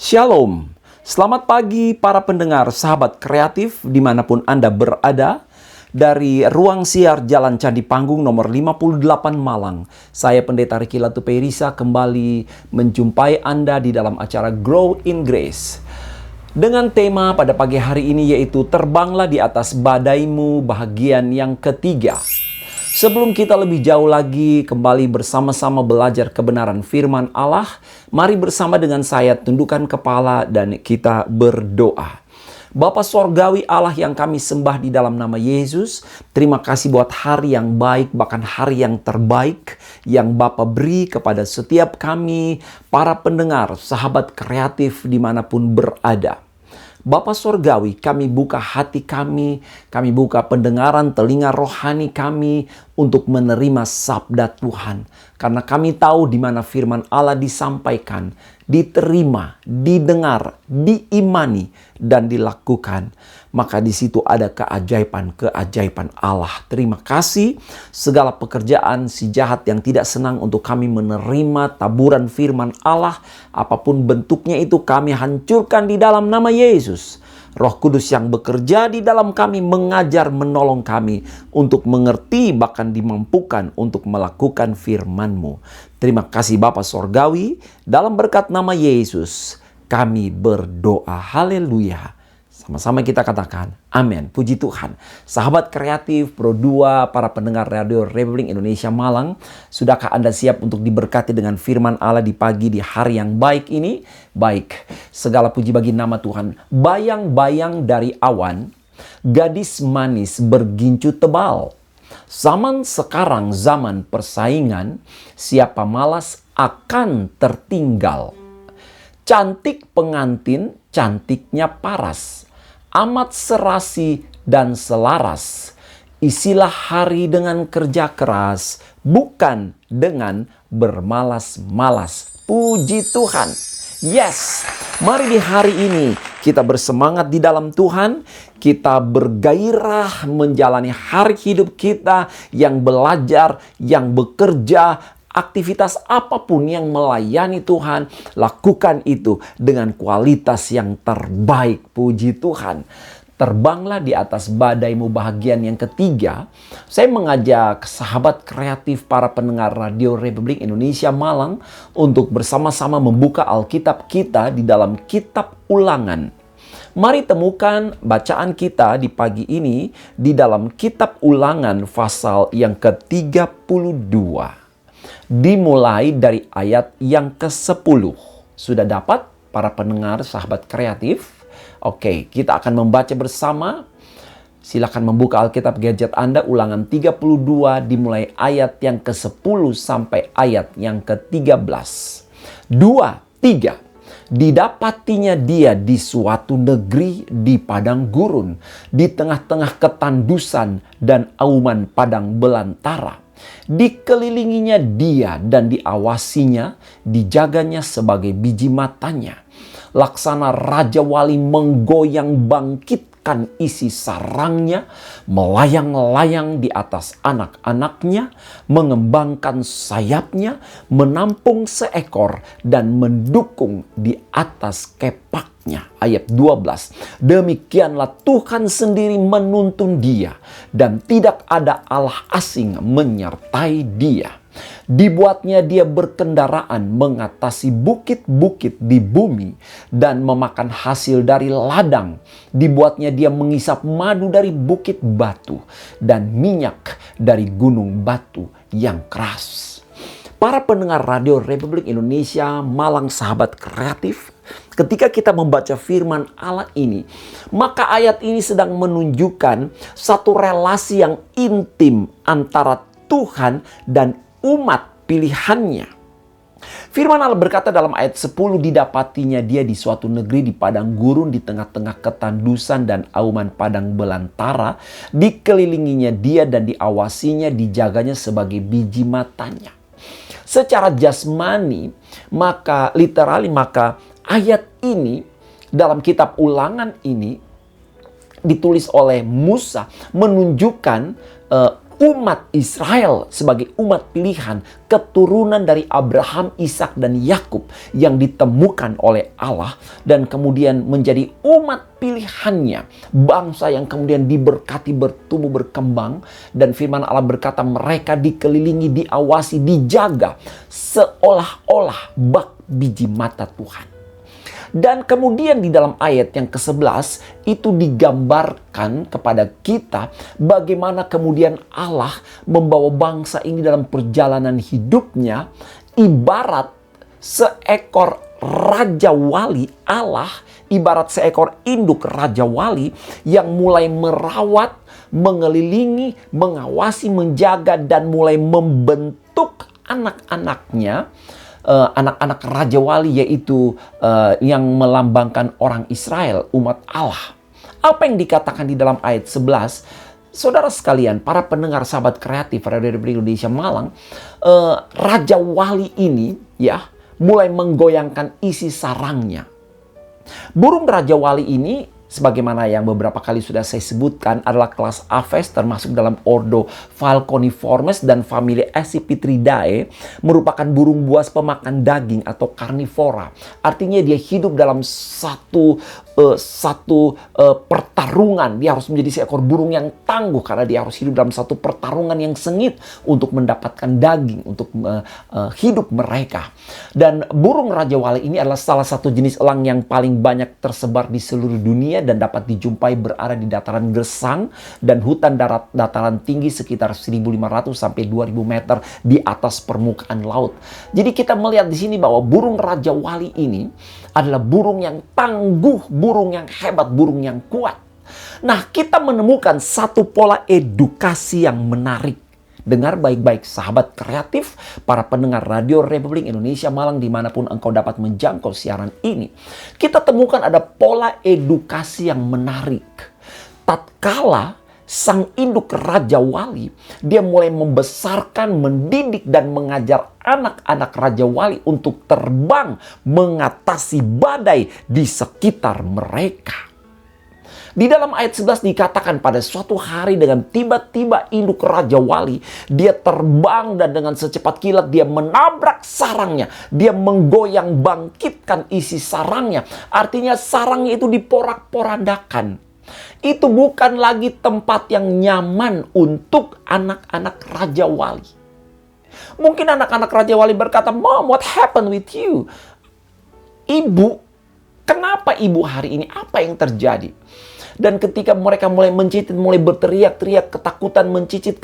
Shalom, selamat pagi para pendengar sahabat kreatif dimanapun Anda berada. Dari ruang siar Jalan Candi Panggung nomor 58 Malang, saya Pendeta Riki Latupeirisa kembali menjumpai Anda di dalam acara Grow in Grace. Dengan tema pada pagi hari ini yaitu Terbanglah di atas badaimu bahagian yang ketiga. Sebelum kita lebih jauh lagi kembali bersama-sama belajar kebenaran firman Allah, mari bersama dengan saya tundukkan kepala dan kita berdoa. Bapa Sorgawi Allah yang kami sembah di dalam nama Yesus, terima kasih buat hari yang baik, bahkan hari yang terbaik yang Bapa beri kepada setiap kami, para pendengar, sahabat kreatif dimanapun berada. Bapa Sorgawi, kami buka hati kami buka pendengaran telinga rohani kami untuk menerima sabda Tuhan. Karena kami tahu di mana firman Allah disampaikan, diterima, didengar, diimani, dan dilakukan. Maka di situ ada keajaiban Allah. Terima kasih segala pekerjaan si jahat yang tidak senang untuk kami menerima taburan firman Allah. Apapun bentuknya itu kami hancurkan di dalam nama Yesus. Roh Kudus yang bekerja di dalam kami mengajar, menolong kami untuk mengerti bahkan dimampukan untuk melakukan firman-Mu. Terima kasih Bapa Sorgawi, dalam berkat nama Yesus kami berdoa. Haleluya. Sama-sama kita katakan, amin. Puji Tuhan. Sahabat kreatif, Pro 2, para pendengar Radio Republik Indonesia Malang, sudahkah Anda siap untuk diberkati dengan firman Allah di pagi di hari yang baik ini? Baik, segala puji bagi nama Tuhan. Bayang-bayang dari awan, gadis manis bergincu tebal. Zaman sekarang zaman persaingan, siapa malas akan tertinggal. Cantik pengantin, cantiknya paras. Amat serasi dan selaras. Isilah hari dengan kerja keras, bukan dengan bermalas-malas. Puji Tuhan. Yes, mari di hari ini kita bersemangat di dalam Tuhan. Kita bergairah menjalani hari hidup kita yang belajar, yang bekerja, aktivitas apapun yang melayani Tuhan, lakukan itu dengan kualitas yang terbaik. Puji Tuhan. Terbanglah di atas badaimu bahagian yang ketiga. Saya mengajak sahabat kreatif para pendengar Radio Republik Indonesia Malang untuk bersama-sama membuka Alkitab kita di dalam Kitab Ulangan. Mari temukan bacaan kita di pagi ini di dalam Kitab Ulangan pasal yang ke-32. Dimulai dari ayat yang ke-10. Sudah dapat para pendengar sahabat kreatif? Oke, kita akan membaca bersama. Silakan membuka Alkitab gadget Anda, Ulangan 32 dimulai ayat yang ke-10 sampai ayat yang ke-13. 2, 3. Didapatinya dia di suatu negeri di padang gurun, di tengah-tengah ketandusan dan auman padang belantara. Dikelilinginya dia dan diawasinya, dijaganya sebagai biji matanya. Laksana Raja Wali menggoyang bangkitkan isi sarangnya, melayang-layang di atas anak-anaknya, mengembangkan sayapnya, menampung seekor dan mendukung di atas kepaknya. Ayat 12. Demikianlah Tuhan sendiri menuntun dia, dan tidak ada Allah asing menyertai dia. Dibuatnya dia berkendaraan mengatasi bukit-bukit di bumi dan memakan hasil dari ladang. Dibuatnya dia mengisap madu dari bukit batu dan minyak dari gunung batu yang keras. Para pendengar Radio Republik Indonesia Malang, sahabat kreatif, ketika kita membaca firman Allah ini, maka ayat ini sedang menunjukkan satu relasi yang intim antara Tuhan dan umat pilihannya. Firman Allah berkata dalam ayat 10, didapatinya dia di suatu negeri di padang gurun, di tengah-tengah ketandusan dan auman padang belantara. Dikelilinginya dia dan diawasinya, dijaganya sebagai biji matanya. Secara jasmani, maka ayat ini dalam kitab Ulangan ini ditulis oleh Musa menunjukkan umat Israel sebagai umat pilihan, keturunan dari Abraham, Ishak, dan Yakub yang ditemukan oleh Allah dan kemudian menjadi umat pilihannya, bangsa yang kemudian diberkati, bertumbuh, berkembang, dan firman Allah berkata mereka dikelilingi, diawasi, dijaga seolah-olah bak biji mata Tuhan. Dan kemudian di dalam ayat yang ke-11 itu digambarkan kepada kita bagaimana kemudian Allah membawa bangsa ini dalam perjalanan hidupnya ibarat seekor raja wali Allah, ibarat seekor induk raja wali yang mulai merawat, mengelilingi, mengawasi, menjaga, dan mulai membentuk anak-anaknya. Anak-anak Raja Wali, yaitu yang melambangkan orang Israel, umat Allah. Apa yang dikatakan di dalam ayat 11? Saudara sekalian, para pendengar sahabat kreatif Radio Republik Indonesia Malang, Raja Wali ini ya mulai menggoyangkan isi sarangnya. Burung Raja Wali ini, sebagaimana yang beberapa kali sudah saya sebutkan, adalah kelas Aves, termasuk dalam ordo Falconiformes dan famili Accipitridae, merupakan burung buas pemakan daging atau karnivora. Artinya dia hidup dalam satu pertarungan. Dia harus menjadi seekor burung yang tangguh karena dia harus hidup dalam satu pertarungan yang sengit untuk mendapatkan daging, untuk hidup mereka. Dan burung Raja Wali ini adalah salah satu jenis elang yang paling banyak tersebar di seluruh dunia dan dapat dijumpai berada di dataran gersang dan hutan darat dataran tinggi sekitar 1.500 sampai 2.000 meter di atas permukaan laut. Jadi kita melihat di sini bahwa burung Raja Wali ini adalah burung yang tangguh, burung yang hebat, burung yang kuat. Nah, kita menemukan satu pola edukasi yang menarik. Dengar baik-baik sahabat kreatif, para pendengar Radio Republik Indonesia Malang dimanapun engkau dapat menjangkau siaran ini. Kita temukan ada pola edukasi yang menarik. Tatkala sang induk Raja Wali, dia mulai membesarkan, mendidik, dan mengajar anak-anak Raja Wali untuk terbang mengatasi badai di sekitar mereka. Di dalam ayat 11 dikatakan pada suatu hari dengan tiba-tiba induk Raja Wali, dia terbang dan dengan secepat kilat dia menabrak sarangnya. Dia menggoyang bangkitkan isi sarangnya. Artinya sarangnya itu diporak-porandakan. Itu bukan lagi tempat yang nyaman untuk anak-anak Raja Wali. Mungkin anak-anak Raja Wali berkata, "Mom, what happened with you?" Ibu, kenapa ibu hari ini? Apa yang terjadi? Dan ketika mereka mulai mencicit, mulai berteriak-teriak ketakutan, mencicit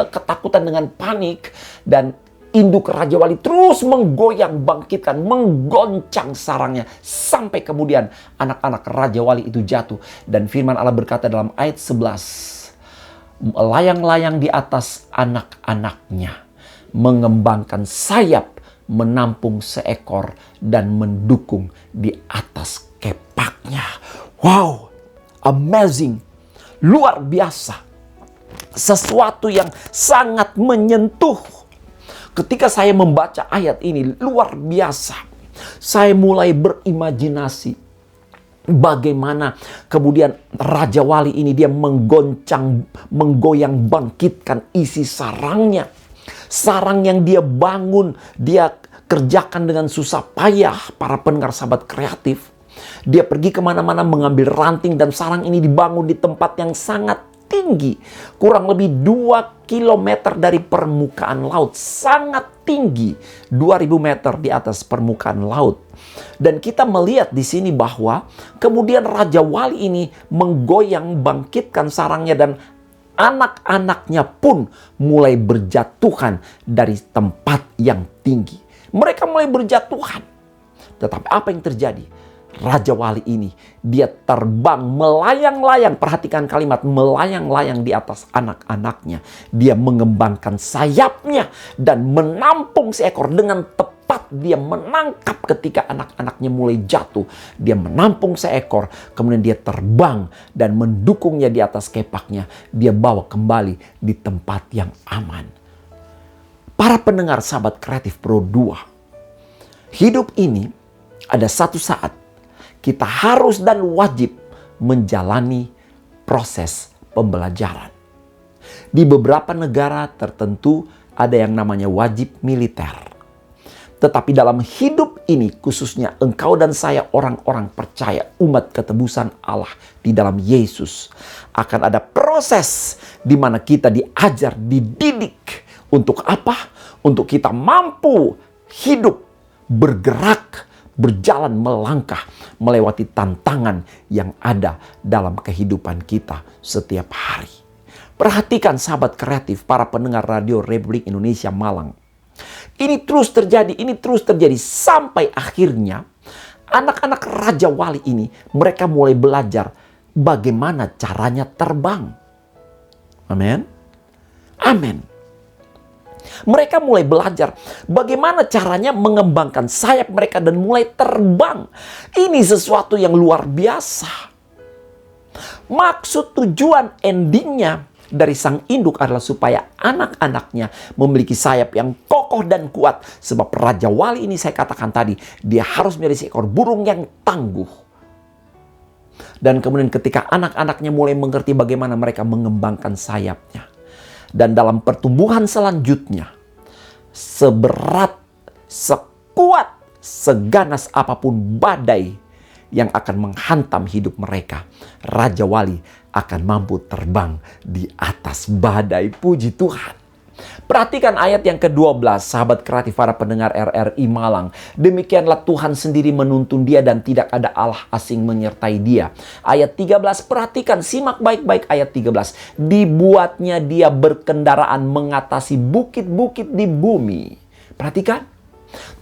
ketakutan dengan panik. Dan induk Raja Wali terus menggoyang, bangkitkan, menggoncang sarangnya. Sampai kemudian anak-anak Raja Wali itu jatuh. Dan firman Allah berkata dalam ayat 11. Layang-layang di atas anak-anaknya, mengembangkan sayap, menampung seekor, dan mendukung di atas kepaknya. Wow! Amazing, luar biasa, sesuatu yang sangat menyentuh. Ketika saya membaca ayat ini, luar biasa. Saya mulai berimajinasi bagaimana kemudian Raja Wali ini dia menggoncang, menggoyang, bangkitkan isi sarangnya. Sarang yang dia bangun, dia kerjakan dengan susah payah, para pendengar sahabat kreatif. Dia pergi kemana-mana mengambil ranting dan sarang ini dibangun di tempat yang sangat tinggi. Kurang lebih 2 kilometer dari permukaan laut. Sangat tinggi. 2.000 meter di atas permukaan laut. Dan kita melihat di sini bahwa kemudian Raja Wali ini menggoyang, bangkitkan sarangnya dan anak-anaknya pun mulai berjatuhan dari tempat yang tinggi. Mereka mulai berjatuhan. Tetapi apa yang terjadi? Raja Wali ini, dia terbang melayang-layang. Perhatikan kalimat melayang-layang di atas anak-anaknya. Dia mengembangkan sayapnya dan menampung seekor dengan tepat. Dia menangkap ketika anak-anaknya mulai jatuh. Dia menampung seekor, kemudian dia terbang dan mendukungnya di atas kepaknya. Dia bawa kembali di tempat yang aman. Para pendengar sahabat kreatif Pro 2. Hidup ini ada satu saat kita harus dan wajib menjalani proses pembelajaran. Di beberapa negara tertentu ada yang namanya wajib militer. Tetapi dalam hidup ini, khususnya engkau dan saya orang-orang percaya umat ketebusan Allah di dalam Yesus, akan ada proses di mana kita diajar, dididik. Untuk apa? Untuk kita mampu hidup, bergerak, berjalan, melangkah, melewati tantangan yang ada dalam kehidupan kita setiap hari. Perhatikan sahabat kreatif, para pendengar radio Republik Indonesia Malang. Ini terus terjadi sampai akhirnya anak-anak Raja Wali ini mereka mulai belajar bagaimana caranya terbang. Amin. Amin. Mereka mulai belajar bagaimana caranya mengembangkan sayap mereka dan mulai terbang. Ini sesuatu yang luar biasa. Maksud, tujuan, endingnya dari sang induk adalah supaya anak-anaknya memiliki sayap yang kokoh dan kuat. Sebab Raja Wali ini saya katakan tadi, dia harus menjadi seekor burung yang tangguh. Dan kemudian ketika anak-anaknya mulai mengerti bagaimana mereka mengembangkan sayapnya. Dan dalam pertumbuhan selanjutnya, seberat, sekuat, seganas apapun badai yang akan menghantam hidup mereka, Raja Wali akan mampu terbang di atas badai. Puji Tuhan. Perhatikan ayat yang ke-12, sahabat kreatif, para pendengar RRI Malang. Demikianlah Tuhan sendiri menuntun dia dan tidak ada Allah asing menyertai dia. Ayat 13, perhatikan, simak baik-baik ayat 13. Dibuatnya dia berkendaraan mengatasi bukit-bukit di bumi. Perhatikan.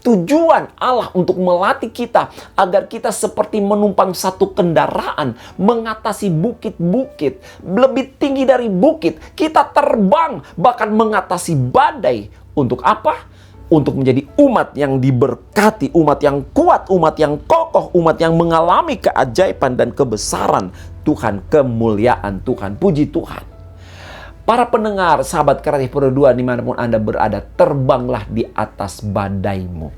Tujuan Allah untuk melatih kita agar kita seperti menumpang satu kendaraan mengatasi bukit-bukit, lebih tinggi dari bukit. Kita terbang bahkan mengatasi badai. Untuk apa? Untuk menjadi umat yang diberkati, umat yang kuat, umat yang kokoh, umat yang mengalami keajaiban dan kebesaran Tuhan, kemuliaan Tuhan. Puji Tuhan. Para pendengar, sahabat kreatif Pro2 dimanapun Anda berada, terbanglah di atas badaimu.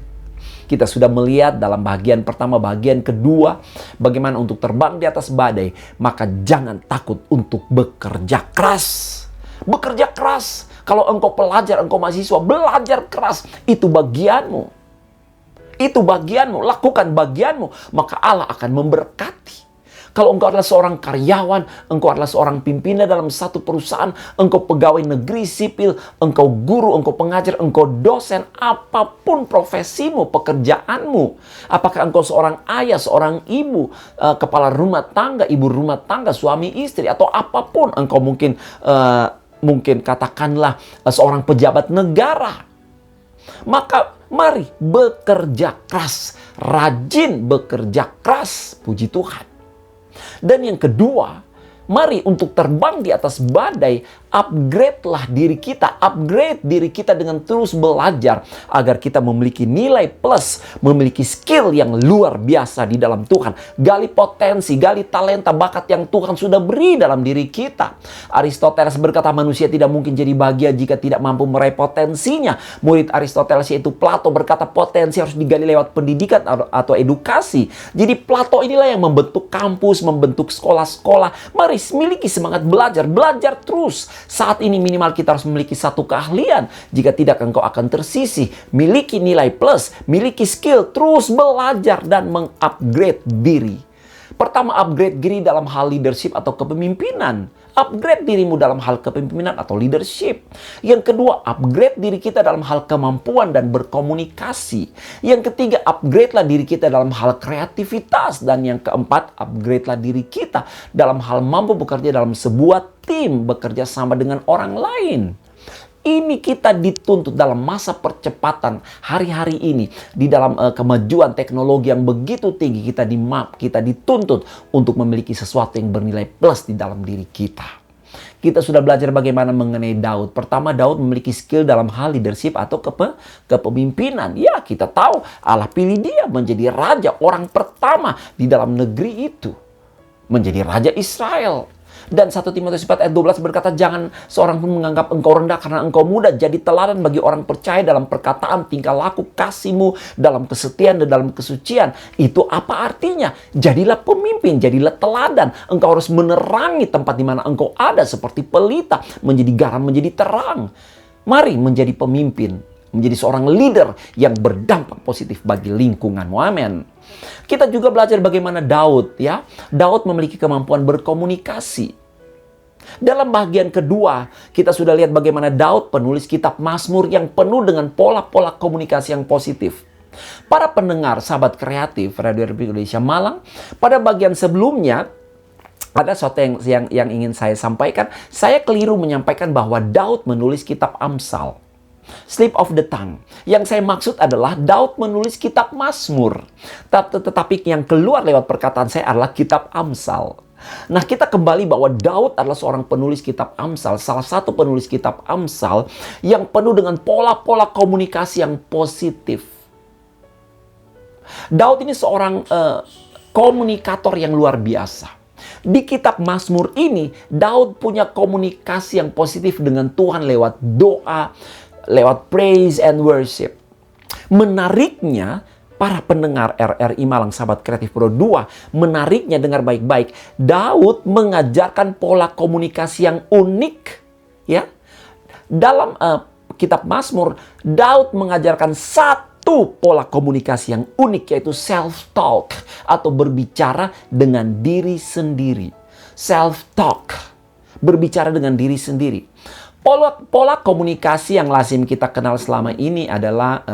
Kita sudah melihat dalam bagian pertama, bagian kedua, bagaimana untuk terbang di atas badai. Maka jangan takut untuk bekerja keras. Bekerja keras. Kalau engkau pelajar, engkau mahasiswa, belajar keras. Itu bagianmu. Itu bagianmu. Lakukan bagianmu. Maka Allah akan memberkati. Kalau engkau adalah seorang karyawan, engkau adalah seorang pimpinan dalam satu perusahaan, engkau pegawai negeri sipil, engkau guru, engkau pengajar, engkau dosen, apapun profesimu, pekerjaanmu. Apakah engkau seorang ayah, seorang ibu, kepala rumah tangga, ibu rumah tangga, suami istri, atau apapun. Engkau mungkin katakanlah seorang pejabat negara. Maka mari bekerja keras, rajin bekerja keras, puji Tuhan. Dan yang kedua, mari untuk terbang di atas badai, upgrade-lah diri kita. Upgrade diri kita dengan terus belajar agar kita memiliki nilai plus, memiliki skill yang luar biasa di dalam Tuhan. Gali potensi, gali talenta, bakat yang Tuhan sudah beri dalam diri kita. Aristoteles berkata manusia tidak mungkin jadi bahagia jika tidak mampu meraih potensinya. Murid Aristoteles yaitu Plato berkata potensi harus digali lewat pendidikan atau edukasi. Jadi Plato inilah yang membentuk kampus, membentuk sekolah-sekolah. Mari miliki semangat belajar, belajar terus. Saat ini minimal kita harus memiliki satu keahlian. Jika tidak, engkau akan tersisih. Miliki nilai plus, miliki skill, terus belajar dan mengupgrade diri. Pertama, upgrade diri dalam hal leadership atau kepemimpinan. Upgrade dirimu dalam hal kepemimpinan atau leadership. Yang kedua, upgrade diri kita dalam hal kemampuan dan berkomunikasi. Yang ketiga, upgrade-lah diri kita dalam hal kreativitas. Dan yang keempat, upgrade-lah diri kita dalam hal mampu bekerja dalam sebuah tim, bekerja sama dengan orang lain. Ini kita dituntut dalam masa percepatan hari-hari ini. Di dalam kemajuan teknologi yang begitu tinggi, kita dituntut untuk memiliki sesuatu yang bernilai plus di dalam diri kita. Kita sudah belajar bagaimana mengenai Daud. Pertama, Daud memiliki skill dalam hal leadership atau kepemimpinan. Ya, kita tahu Allah pilih dia menjadi raja, orang pertama di dalam negeri itu. Menjadi raja Israel. Dan 1 Timotius 4 ayat 12 berkata, jangan seorang pun menganggap engkau rendah karena engkau muda. Jadi teladan bagi orang percaya dalam perkataan, tingkah laku, kasihmu, dalam kesetiaan dan dalam kesucian. Itu apa artinya? Jadilah pemimpin, jadilah teladan. Engkau harus menerangi tempat di mana engkau ada seperti pelita, menjadi garam, menjadi terang. Mari menjadi pemimpin, menjadi seorang leader yang berdampak positif bagi lingkunganmu. Amin. Kita juga belajar bagaimana Daud, ya. Daud memiliki kemampuan berkomunikasi. Dalam bagian kedua, kita sudah lihat bagaimana Daud penulis kitab Mazmur yang penuh dengan pola-pola komunikasi yang positif. Para pendengar, sahabat kreatif Radio Republik Indonesia Malang, pada bagian sebelumnya ada sesuatu yang ingin saya sampaikan. Saya keliru menyampaikan bahwa Daud menulis kitab Amsal. Slip of the tongue. Yang saya maksud adalah Daud menulis kitab Mazmur. Tetapi yang keluar lewat perkataan saya adalah kitab Amsal. Nah, kita kembali bahwa Daud adalah seorang penulis kitab Amsal. Salah satu penulis kitab Amsal yang penuh dengan pola-pola komunikasi yang positif. Daud ini seorang komunikator yang luar biasa. Di kitab Mazmur ini, Daud punya komunikasi yang positif dengan Tuhan lewat doa, lewat praise and worship. Menariknya, para pendengar RRI Malang Sahabat Kreatif Pro 2, menariknya, dengar baik-baik, Daud mengajarkan pola komunikasi yang unik, ya. Dalam kitab Mazmur, Daud mengajarkan satu pola komunikasi yang unik, yaitu self-talk atau berbicara dengan diri sendiri. Self-talk, berbicara dengan diri sendiri. Pola komunikasi yang lazim kita kenal selama ini adalah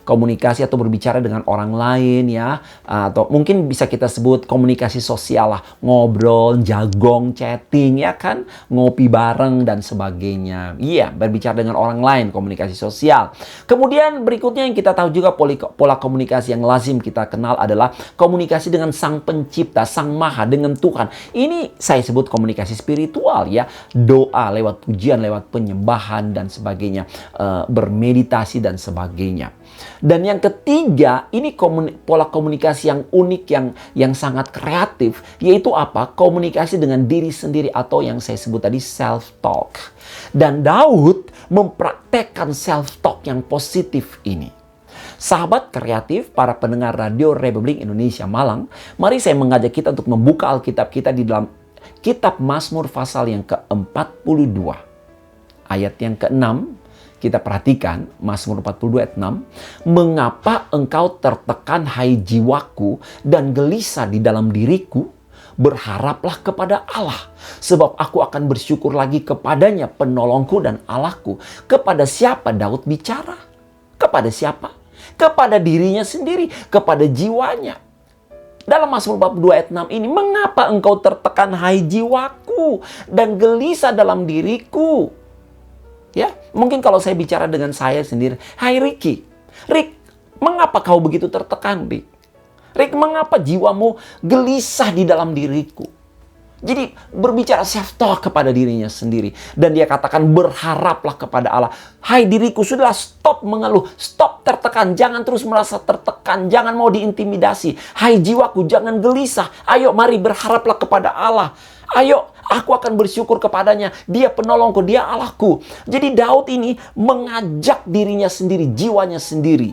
komunikasi atau berbicara dengan orang lain, ya, atau mungkin bisa kita sebut komunikasi sosial lah, ngobrol, jagong, chatting, ya kan, ngopi bareng dan sebagainya. Iya, berbicara dengan orang lain, komunikasi sosial. Kemudian berikutnya yang kita tahu juga pola komunikasi yang lazim kita kenal adalah komunikasi dengan Sang Pencipta, Sang Maha, dengan Tuhan. Ini saya sebut komunikasi spiritual, ya, doa lewat pujian, lewat penyembahan dan sebagainya, bermeditasi dan sebagainya. Dan yang ketiga, ini pola komunikasi yang unik, yang sangat kreatif, yaitu apa? Komunikasi dengan diri sendiri atau yang saya sebut tadi self-talk. Dan Daud mempraktekkan self-talk yang positif ini. Sahabat kreatif, para pendengar Radio Republik Indonesia Malang, mari saya mengajak kita untuk membuka Alkitab kita di dalam kitab Mazmur pasal yang ke-42. Ayat yang ke-6, kita perhatikan Mazmur 42 ayat 6. Mengapa engkau tertekan hai jiwaku dan gelisah di dalam diriku? Berharaplah kepada Allah, sebab aku akan bersyukur lagi kepadanya, penolongku dan Allahku. Kepada siapa Daud bicara? Kepada siapa? Kepada dirinya sendiri, kepada jiwanya. Dalam Mazmur 42 ayat 6 ini, mengapa engkau tertekan hai jiwaku dan gelisah dalam diriku? Ya, mungkin kalau saya bicara dengan saya sendiri, hai Ricky, Rick, mengapa kau begitu tertekan, Rick? Rick, mengapa jiwamu gelisah di dalam diriku? Jadi berbicara self-talk kepada dirinya sendiri. Dan dia katakan berharaplah kepada Allah. Hai diriku, sudahlah, stop mengeluh, stop tertekan, jangan terus merasa tertekan, jangan mau diintimidasi. Hai jiwaku, jangan gelisah, ayo mari berharaplah kepada Allah. Ayo, aku akan bersyukur kepadanya, dia penolongku, dia Allahku. Jadi Daud ini mengajak dirinya sendiri, jiwanya sendiri.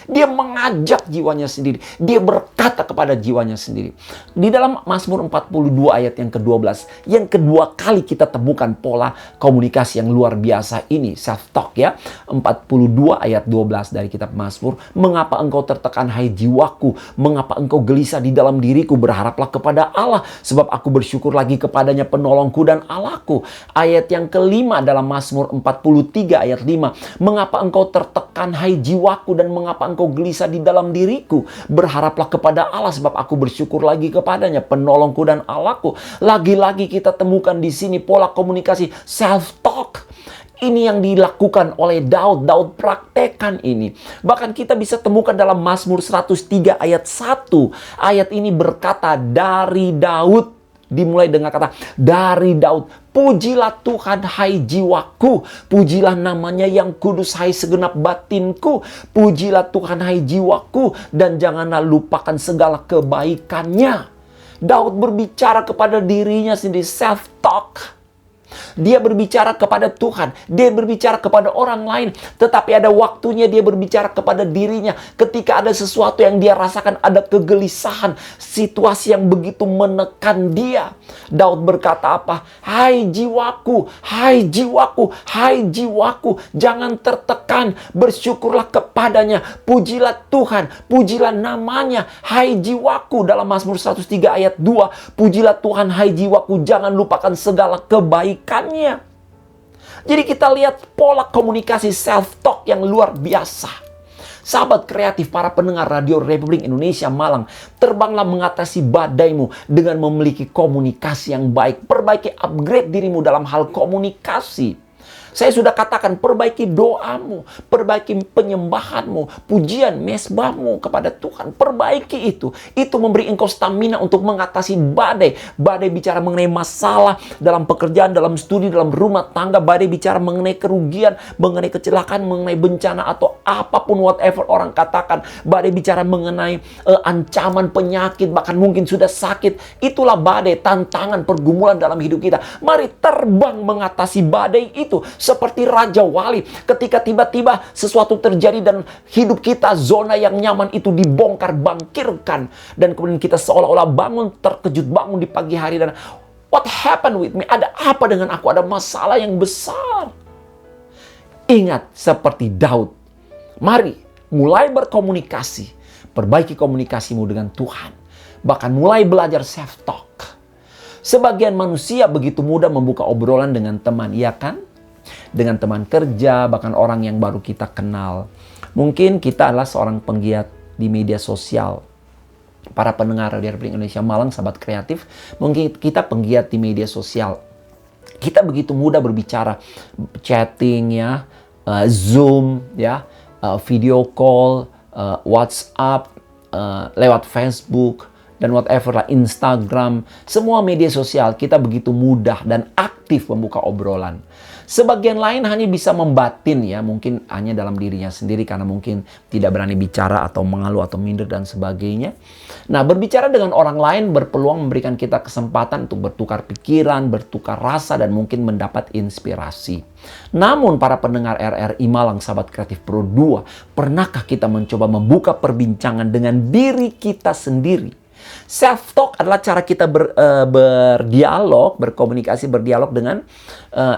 Dia mengajak jiwanya sendiri. Dia berkata kepada jiwanya sendiri. Di dalam Mazmur 42 ayat yang ke-12, yang kedua kali kita temukan pola komunikasi yang luar biasa ini, self-talk, ya. 42 ayat 12 dari kitab Mazmur. Mengapa engkau tertekan hai jiwaku? Mengapa engkau gelisah di dalam diriku? Berharaplah kepada Allah, sebab aku bersyukur lagi kepadanya, penolongku dan Allahku. Ayat yang kelima dalam Mazmur 43 ayat 5. Mengapa engkau tertekan hai jiwaku dan mengapa engkau gelisah di dalam diriku? Berharaplah kepada Allah, sebab aku bersyukur lagi kepadanya, penolongku dan Allahku. Lagi-lagi kita temukan di sini pola komunikasi self-talk. Ini yang dilakukan oleh Daud. Daud praktekkan ini. Bahkan kita bisa temukan dalam Mazmur 103 ayat 1. Ayat ini berkata dari Daud. Dimulai dengan kata, dari Daud, pujilah Tuhan hai jiwaku, pujilah namanya yang kudus hai segenap batinku, pujilah Tuhan hai jiwaku, dan janganlah lupakan segala kebaikannya. Daud berbicara kepada dirinya sendiri, self-talk. Dia berbicara kepada Tuhan, dia berbicara kepada orang lain, tetapi ada waktunya dia berbicara kepada dirinya ketika ada sesuatu yang dia rasakan, ada kegelisahan, situasi yang begitu menekan dia. Daud berkata apa? Hai jiwaku, hai jiwaku, hai jiwaku, jangan tertekan, bersyukurlah kepadanya, pujilah Tuhan, pujilah namanya, hai jiwaku. Dalam Mazmur 103 ayat 2, pujilah Tuhan hai jiwaku, jangan lupakan segala kebaikannya. Jadi kita lihat pola komunikasi self-talk yang luar biasa. Sahabat kreatif, para pendengar Radio Republik Indonesia Malang, terbanglah mengatasi badaimu dengan memiliki komunikasi yang baik. Perbaiki, upgrade dirimu dalam hal komunikasi. Saya sudah katakan, perbaiki doamu, perbaiki penyembahanmu, pujian, mesbahmu kepada Tuhan. Perbaiki itu. Itu memberi engkau stamina untuk mengatasi badai. Badai bicara mengenai masalah dalam pekerjaan, dalam studi, dalam rumah tangga. Badai bicara mengenai kerugian, mengenai kecelakaan, mengenai bencana, atau apapun whatever orang katakan. Badai bicara mengenai ancaman, penyakit, bahkan mungkin sudah sakit. Itulah badai, tantangan, pergumulan dalam hidup kita. Mari terbang mengatasi badai itu. Seperti Raja Wali, ketika tiba-tiba sesuatu terjadi dan hidup kita, zona yang nyaman itu dibongkar, bangkirkan. Dan kemudian kita seolah-olah bangun, terkejut bangun di pagi hari dan what happened with me? Ada apa dengan aku? Ada masalah yang besar. Ingat, seperti Daud, mari mulai berkomunikasi. Perbaiki komunikasimu dengan Tuhan. Bahkan mulai belajar self-talk. Sebagian manusia begitu mudah membuka obrolan dengan teman, iya kan? Dengan teman kerja, bahkan orang yang baru kita kenal. Mungkin kita adalah seorang penggiat di media sosial. Para pendengar Radio Republik Indonesia Malang, sahabat kreatif, mungkin kita penggiat di media sosial. Kita begitu mudah berbicara, chatting ya, Zoom ya, video call, WhatsApp, lewat Facebook, dan whatever lah, Instagram, semua media sosial kita begitu mudah dan aktif membuka obrolan. Sebagian lain hanya bisa membatin ya, mungkin hanya dalam dirinya sendiri karena mungkin tidak berani bicara atau mengeluh atau minder dan sebagainya. Nah, berbicara dengan orang lain berpeluang memberikan kita kesempatan untuk bertukar pikiran, bertukar rasa, dan mungkin mendapat inspirasi. Namun para pendengar RRI Malang, sahabat kreatif Pro 2, pernahkah kita mencoba membuka perbincangan dengan diri kita sendiri? Self-talk adalah cara kita berdialog, berkomunikasi, berdialog dengan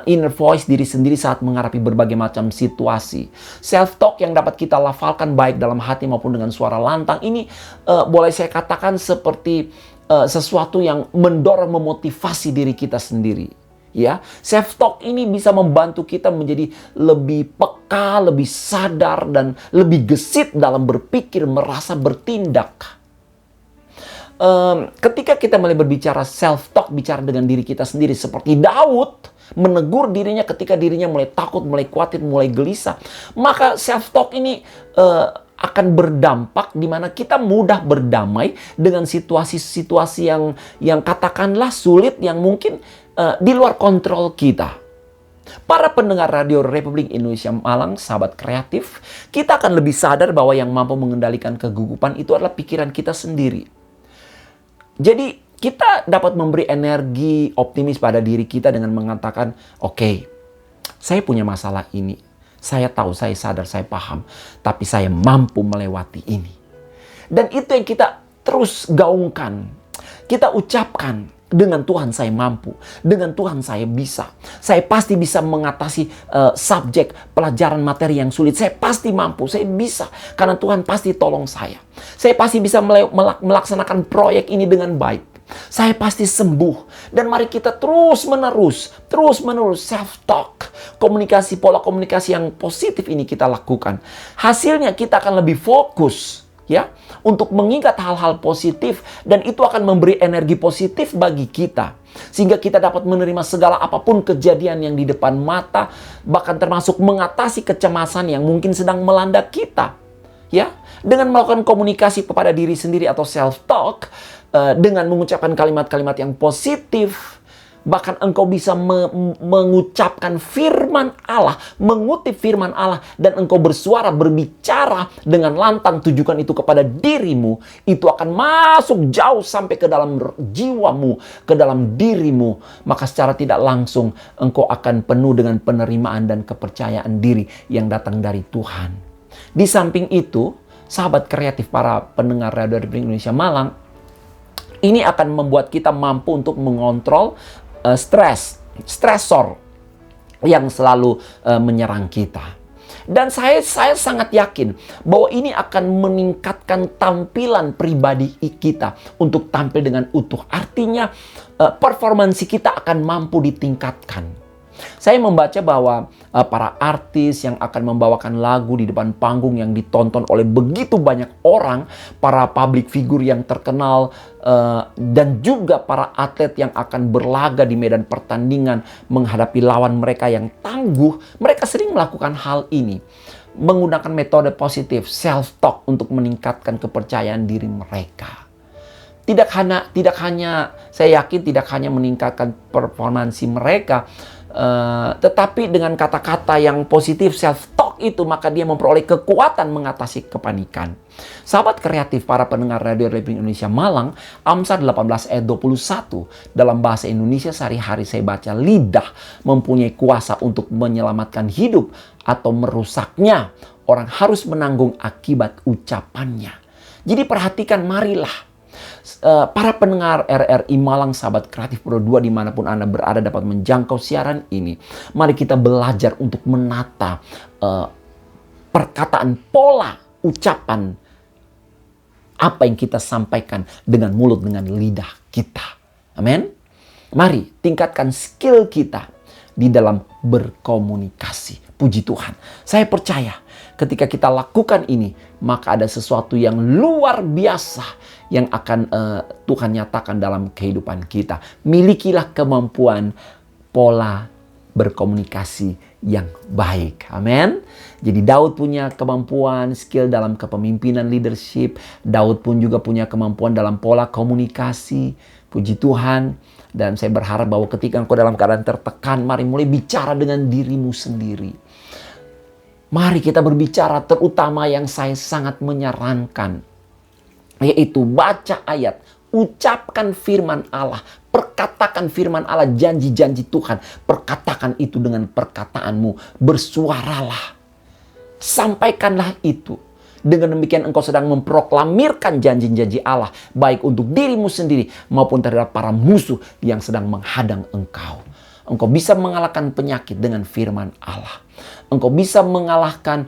inner voice diri sendiri saat menghadapi berbagai macam situasi. Self-talk yang dapat kita lafalkan baik dalam hati maupun dengan suara lantang. Ini boleh saya katakan seperti sesuatu yang mendorong, memotivasi diri kita sendiri. Ya, self-talk ini bisa membantu kita menjadi lebih peka, lebih sadar, dan lebih gesit dalam berpikir, merasa, bertindak. Ketika kita mulai berbicara self-talk, bicara dengan diri kita sendiri, seperti Daud menegur dirinya ketika dirinya mulai takut, mulai khawatir, mulai gelisah, maka self-talk ini akan berdampak di mana kita mudah berdamai dengan situasi-situasi yang katakanlah sulit, yang mungkin di luar kontrol kita. Para pendengar Radio Republik Indonesia Malang, sahabat kreatif, kita akan lebih sadar bahwa yang mampu mengendalikan kegugupan itu adalah pikiran kita sendiri. Jadi kita dapat memberi energi optimis pada diri kita dengan mengatakan, oke, saya punya masalah ini. Saya tahu, saya sadar, saya paham. Tapi saya mampu melewati ini. Dan itu yang kita terus gaungkan. Kita ucapkan, dengan Tuhan saya mampu. Dengan Tuhan saya bisa. Saya pasti bisa mengatasi subjek, pelajaran materi yang sulit. Saya pasti mampu, saya bisa. Karena Tuhan pasti tolong saya. Saya pasti bisa melaksanakan proyek ini dengan baik. Saya pasti sembuh. Dan mari kita terus menerus self-talk. Komunikasi, pola komunikasi yang positif ini kita lakukan. Hasilnya kita akan lebih fokus ya, untuk mengingat hal-hal positif, dan itu akan memberi energi positif bagi kita. Sehingga kita dapat menerima segala apapun kejadian yang di depan mata, bahkan termasuk mengatasi kecemasan yang mungkin sedang melanda kita. Ya, dengan melakukan komunikasi kepada diri sendiri atau self-talk, dengan mengucapkan kalimat-kalimat yang positif, Bahkan engkau bisa mengucapkan firman Allah, mengutip firman Allah, dan engkau bersuara, berbicara dengan lantang, tujukan itu kepada dirimu. Itu akan masuk jauh sampai ke dalam jiwamu, ke dalam dirimu. Maka secara tidak langsung engkau akan penuh dengan penerimaan dan kepercayaan diri yang datang dari Tuhan. Di samping itu, sahabat kreatif para pendengar Radio Republik Indonesia Malang, ini akan membuat kita mampu untuk mengontrol stresor yang selalu menyerang kita. Dan saya sangat yakin bahwa ini akan meningkatkan tampilan pribadi kita untuk tampil dengan utuh. Artinya performansi kita akan mampu ditingkatkan. Saya membaca bahwa para artis yang akan membawakan lagu di depan panggung yang ditonton oleh begitu banyak orang, para public figure yang terkenal, dan juga para atlet yang akan berlaga di medan pertandingan menghadapi lawan mereka yang tangguh, mereka sering melakukan hal ini. Menggunakan metode positif, self-talk untuk meningkatkan kepercayaan diri mereka. Tidak hanya, saya yakin tidak hanya meningkatkan performansi mereka, tetapi dengan kata-kata yang positif, self-talk itu, maka dia memperoleh kekuatan mengatasi kepanikan. Sahabat kreatif para pendengar Radio Republik Indonesia Malang, Amsal 18 ayat 21, dalam bahasa Indonesia sehari-hari saya baca, lidah mempunyai kuasa untuk menyelamatkan hidup atau merusaknya. Orang harus menanggung akibat ucapannya. Jadi perhatikan, marilah para pendengar RRI Malang, sahabat kreatif Pro 2 dimanapun Anda berada dapat menjangkau siaran ini. Mari kita belajar untuk menata perkataan, pola ucapan, apa yang kita sampaikan dengan mulut, dengan lidah kita. Amin. Mari tingkatkan skill kita di dalam berkomunikasi. Puji Tuhan. Saya percaya ketika kita lakukan ini, maka ada sesuatu yang luar biasa yang akan Tuhan nyatakan dalam kehidupan kita. Milikilah kemampuan pola berkomunikasi yang baik. Amin. Jadi Daud punya kemampuan, skill dalam kepemimpinan, leadership. Daud pun juga punya kemampuan dalam pola komunikasi. Puji Tuhan. Dan saya berharap bahwa ketika engkau dalam keadaan tertekan, mari mulai bicara dengan dirimu sendiri. Mari kita berbicara, terutama yang saya sangat menyarankan, yaitu baca ayat, ucapkan firman Allah, perkatakan firman Allah, janji-janji Tuhan, perkatakan itu dengan perkataanmu, bersuaralah, sampaikanlah itu. Dengan demikian engkau sedang memproklamirkan janji-janji Allah, baik untuk dirimu sendiri maupun terhadap para musuh yang sedang menghadang engkau. Engkau bisa mengalahkan penyakit dengan firman Allah. Engkau bisa mengalahkan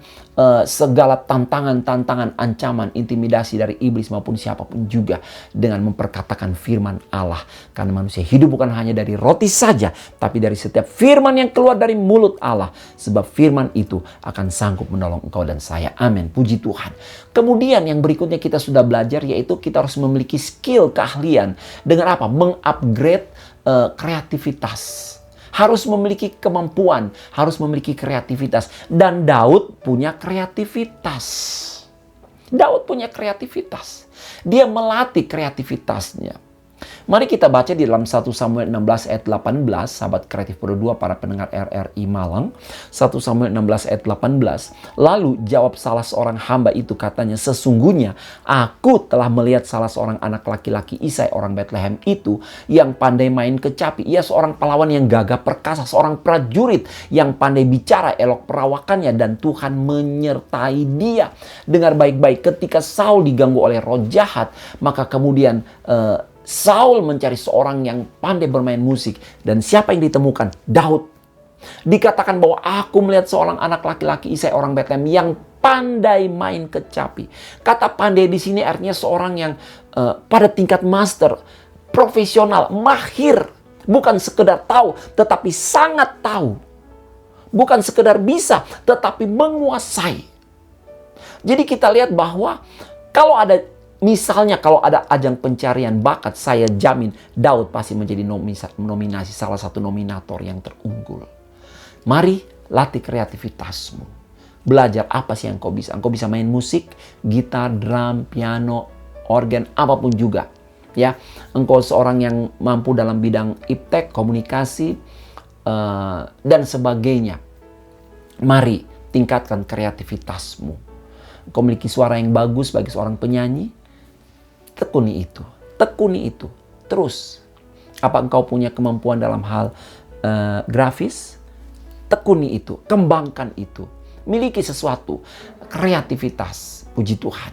segala tantangan-tantangan, ancaman, intimidasi dari iblis maupun siapapun juga dengan memperkatakan firman Allah. Karena manusia hidup bukan hanya dari roti saja, tapi dari setiap firman yang keluar dari mulut Allah. Sebab firman itu akan sanggup menolong engkau dan saya. Amin. Puji Tuhan. Kemudian yang berikutnya kita sudah belajar, yaitu kita harus memiliki skill, keahlian. Dengan apa? Mengupgrade kreativitas. Harus memiliki kemampuan, harus memiliki kreativitas. Dan Daud punya kreativitas. Daud punya kreativitas. Dia melatih kreativitasnya. Mari kita baca di dalam 1 Samuel 16 ayat 18, sahabat kreatif Pro 2 para pendengar RRI Malang. 1 Samuel 16 ayat 18. Lalu jawab salah seorang hamba itu, katanya, sesungguhnya aku telah melihat salah seorang anak laki-laki Isai orang Bethlehem itu yang pandai main kecapi. Ia seorang pahlawan yang gagah perkasa, seorang prajurit yang pandai bicara, elok perawakannya, dan Tuhan menyertai dia. Dengar baik-baik, ketika Saul diganggu oleh roh jahat, maka kemudian Saul mencari seorang yang pandai bermain musik. Dan siapa yang ditemukan? Daud. Dikatakan bahwa aku melihat seorang anak laki-laki Isai orang Bethlehem yang pandai main kecapi. Kata pandai di sini artinya seorang yang pada tingkat master, profesional, mahir. Bukan sekedar tahu, tetapi sangat tahu. Bukan sekedar bisa, tetapi menguasai. Jadi kita lihat bahwa misalnya kalau ada ajang pencarian bakat, saya jamin Daud pasti menjadi nominasi salah satu nominator yang terunggul. Mari latih kreativitasmu. Belajar apa sih yang kau bisa. Engkau bisa main musik, gitar, drum, piano, organ, apapun juga. Ya, engkau seorang yang mampu dalam bidang iptek, komunikasi, dan sebagainya. Mari tingkatkan kreativitasmu. Engkau memiliki suara yang bagus bagi seorang penyanyi, tekuni itu. Tekuni itu. Terus, apa engkau punya kemampuan dalam hal grafis? Tekuni itu. Kembangkan itu. Miliki sesuatu. Kreativitas. Puji Tuhan.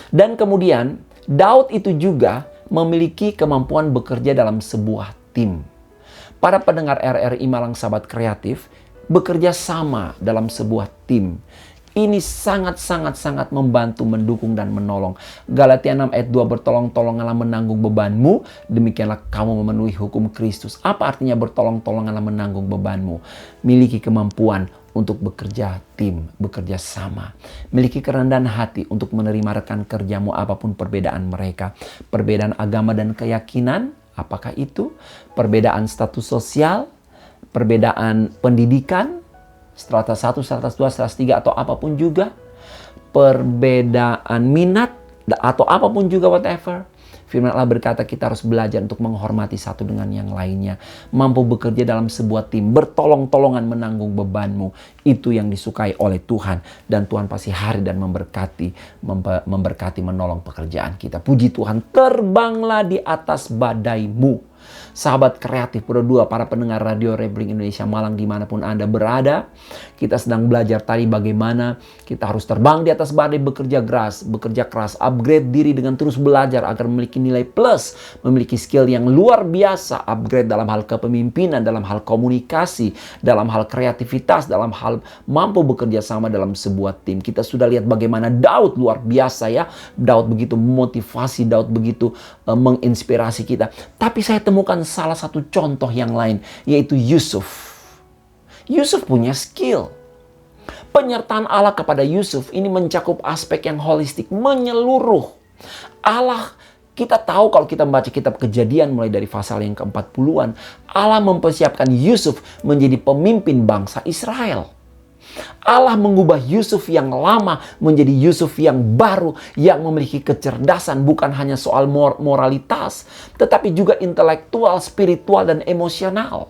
Dan kemudian, Daud itu juga memiliki kemampuan bekerja dalam sebuah tim. Para pendengar RRI Malang Sahabat Kreatif, bekerja sama dalam sebuah tim. Ini sangat membantu, mendukung, dan menolong. Galatia 6 ayat 2, bertolong-tolonganlah menanggung bebanmu, demikianlah kamu memenuhi hukum Kristus. Apa artinya bertolong-tolonganlah menanggung bebanmu? Miliki kemampuan untuk bekerja tim, bekerja sama. Miliki kerendahan hati untuk menerima rekan kerjamu apapun perbedaan mereka. Perbedaan agama dan keyakinan, apakah itu? Perbedaan status sosial, perbedaan pendidikan, strata 1, strata 2, strata 3, atau apapun juga. Perbedaan minat, atau apapun juga, whatever. Firman Allah berkata kita harus belajar untuk menghormati satu dengan yang lainnya. Mampu bekerja dalam sebuah tim, bertolong-tolongan menanggung bebanmu. Itu yang disukai oleh Tuhan. Dan Tuhan pasti hari dan memberkati, menolong pekerjaan kita. Puji Tuhan, terbanglah di atas badaimu. Sahabat kreatif berdua, para pendengar Radio Rebling Indonesia Malang dimanapun Anda berada, kita sedang belajar tadi bagaimana kita harus terbang di atas badai, bekerja keras, upgrade diri dengan terus belajar agar memiliki nilai plus, memiliki skill yang luar biasa, upgrade dalam hal kepemimpinan, dalam hal komunikasi, dalam hal kreativitas, dalam hal mampu bekerja sama dalam sebuah tim. Kita sudah lihat bagaimana Daud luar biasa ya, Daud begitu memotivasi, Daud begitu menginspirasi kita. Tapi saya temukan salah satu contoh yang lain, yaitu Yusuf. Yusuf punya skill. Penyertaan Allah kepada Yusuf ini mencakup aspek yang holistik, menyeluruh. Allah, kita tahu kalau kita membaca kitab Kejadian mulai dari pasal yang ke-40-an, Allah mempersiapkan Yusuf menjadi pemimpin bangsa Israel. Allah mengubah Yusuf yang lama menjadi Yusuf yang baru, yang memiliki kecerdasan, bukan hanya soal moralitas, tetapi juga intelektual, spiritual, dan emosional.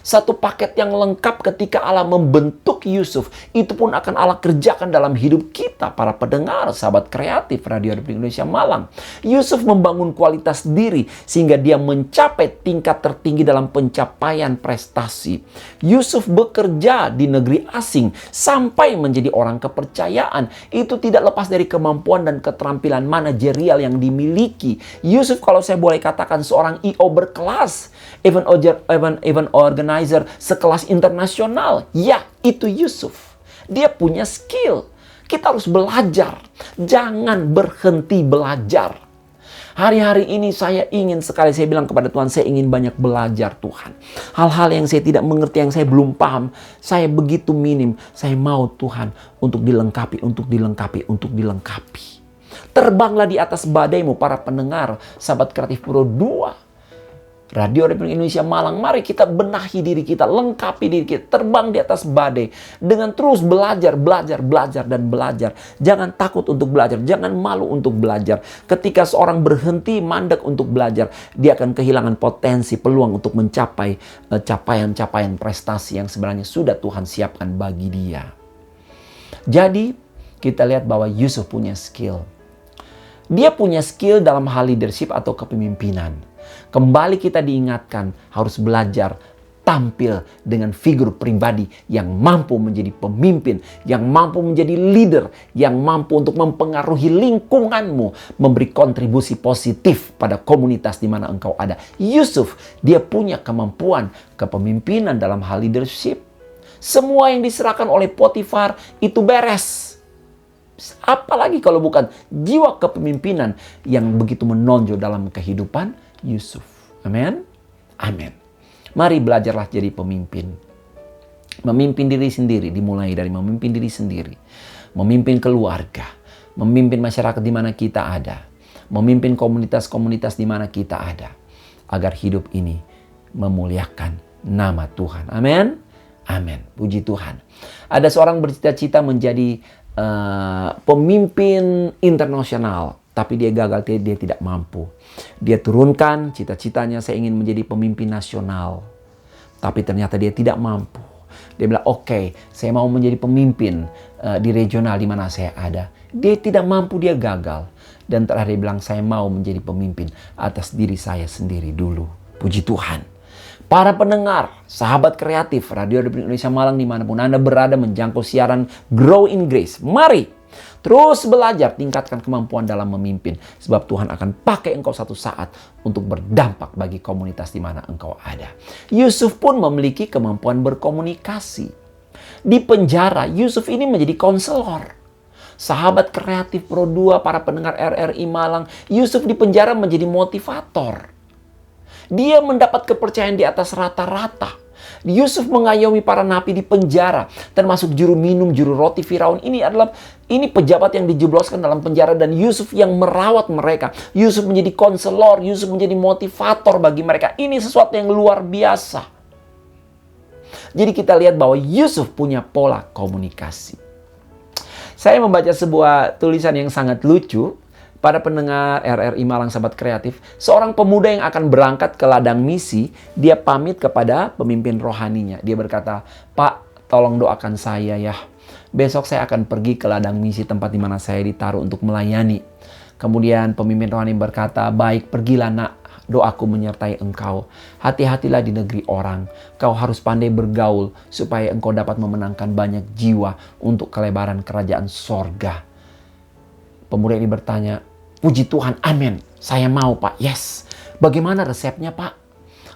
Satu paket yang lengkap ketika Allah membentuk Yusuf. Itu pun akan Allah kerjakan dalam hidup kita, para pendengar, sahabat kreatif Radio Republik Indonesia Malang. Yusuf membangun kualitas diri sehingga dia mencapai tingkat tertinggi dalam pencapaian prestasi. Yusuf bekerja di negeri asing sampai menjadi orang kepercayaan. Itu tidak lepas dari kemampuan dan keterampilan manajerial yang dimiliki. Yusuf, kalau saya boleh katakan, seorang I.O. berkelas, event organizer sekelas internasional. Ya, itu Yusuf. Dia punya skill. Kita harus belajar. Jangan berhenti belajar. Hari-hari ini saya ingin sekali, saya bilang kepada Tuhan, saya ingin banyak belajar Tuhan. Hal-hal yang saya tidak mengerti, yang saya belum paham, saya begitu minim. Saya mau Tuhan untuk dilengkapi. Terbanglah di atas badaimu, para pendengar, sahabat kreatif Pro 2. Radio Republik Indonesia Malang, mari kita benahi diri kita, lengkapi diri kita, terbang di atas badai dengan terus belajar. Jangan takut untuk belajar, jangan malu untuk belajar. Ketika seorang berhenti mandek untuk belajar, dia akan kehilangan potensi, peluang untuk mencapai capaian prestasi yang sebenarnya sudah Tuhan siapkan bagi dia. Jadi, kita lihat bahwa Yusuf punya skill. Dia punya skill dalam hal leadership atau kepemimpinan. Kembali kita diingatkan harus belajar tampil dengan figur pribadi yang mampu menjadi pemimpin, yang mampu menjadi leader, yang mampu untuk mempengaruhi lingkunganmu, memberi kontribusi positif pada komunitas di mana engkau ada. Yusuf, dia punya kemampuan kepemimpinan dalam hal leadership. Semua yang diserahkan oleh Potifar itu beres. Apalagi kalau bukan jiwa kepemimpinan yang begitu menonjol dalam kehidupan Yusuf. Amin. Amin. Mari belajarlah jadi pemimpin. Memimpin diri sendiri, dimulai dari memimpin diri sendiri. Memimpin keluarga. Memimpin masyarakat di mana kita ada. Memimpin komunitas-komunitas di mana kita ada. Agar hidup ini memuliakan nama Tuhan. Amin. Amin. Puji Tuhan. Ada seorang bercita-cita menjadi pemimpin internasional. Tapi dia gagal, dia tidak mampu. Dia turunkan cita-citanya, saya ingin menjadi pemimpin nasional. Tapi ternyata dia tidak mampu. Dia bilang, oke, saya mau menjadi pemimpin di regional di mana saya ada. Dia tidak mampu, dia gagal. Dan terakhir dia bilang, saya mau menjadi pemimpin atas diri saya sendiri dulu. Puji Tuhan. Para pendengar, sahabat kreatif, Radio Republik Indonesia Malang dimanapun Anda berada menjangkau siaran Grow in Grace. Mari terus belajar, tingkatkan kemampuan dalam memimpin. Sebab Tuhan akan pakai engkau satu saat untuk berdampak bagi komunitas di mana engkau ada. Yusuf pun memiliki kemampuan berkomunikasi. Di penjara, Yusuf ini menjadi konselor. Sahabat kreatif Pro 2, para pendengar RRI Malang, Yusuf di penjara menjadi motivator. Dia mendapat kepercayaan di atas rata-rata. Yusuf mengayomi para napi di penjara, termasuk juru minum, juru roti Firaun. Ini pejabat yang dijebloskan dalam penjara dan Yusuf yang merawat mereka. Yusuf menjadi konselor, Yusuf menjadi motivator bagi mereka. Ini sesuatu yang luar biasa. Jadi kita lihat bahwa Yusuf punya pola komunikasi. Saya membaca sebuah tulisan yang sangat lucu. Pada pendengar RRI Malang Sahabat Kreatif, seorang pemuda yang akan berangkat ke ladang misi, dia pamit kepada pemimpin rohaninya. Dia berkata, "Pak, tolong doakan saya ya. Besok saya akan pergi ke ladang misi tempat di mana saya ditaruh untuk melayani." Kemudian pemimpin rohani berkata, "Baik, pergilah nak. Doaku menyertai engkau. Hati-hatilah di negeri orang. Kau harus pandai bergaul supaya engkau dapat memenangkan banyak jiwa untuk kelebaran kerajaan sorga." Pemuda ini bertanya, "Puji Tuhan, amin. Saya mau, Pak. Yes. Bagaimana resepnya, Pak?"